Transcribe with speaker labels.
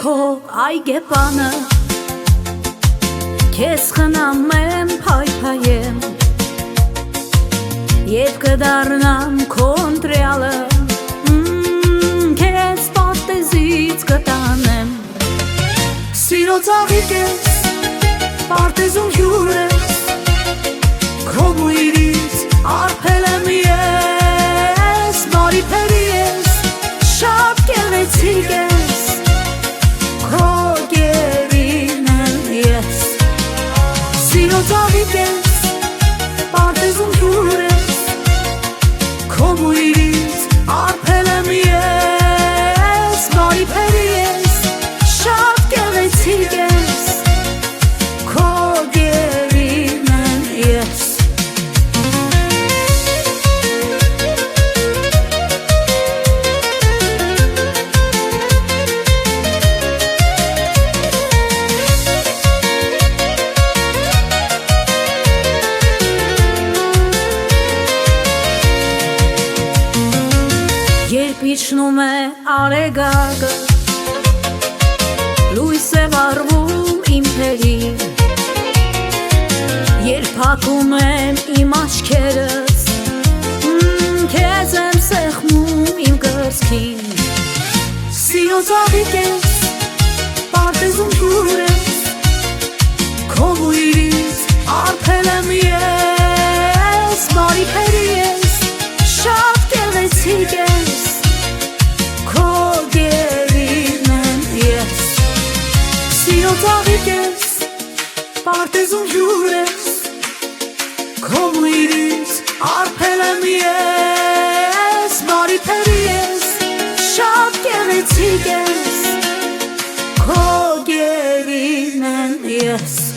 Speaker 1: քո այգեպանը քեզ խնամ եմ փայփայեմ Եվ կդառնամ քո ընտրյալը քեզ պատեզից կտանեմ Սիրո ծաղիկ ես, պարտեզում հյուր ես Քո բույրից արփել եմ ես Բարի փերի ես, շատ գեղեցիկ ես Քո գերին եմ ես Սիրո ծաղիկ ես, պարտեզում հյուր ես Քո բույրից արփել եմ ես Բարի փերի ես, շատ գեղեցիկ ես Քո գերին եմ ես Երբ իջնում է արեգակը Լույս է վառվում իմ թերին Երբ փակում եմ իմ աչքերս Քեզ եմ սեղմում իմ կրծքին Սիրո ծաղիկ ես, պարտեզում հյուր ես Քո բույրից արփել եմ ես Բարի փերի ես, շատ գեղեցիկ ես Սիրո ծաղիկ ես, պարտեզում հյուր ես Քո բույրից արփել եմ ես Բարի փերի ես, շատ գեղեցիկ ես Քո գերին եմ ես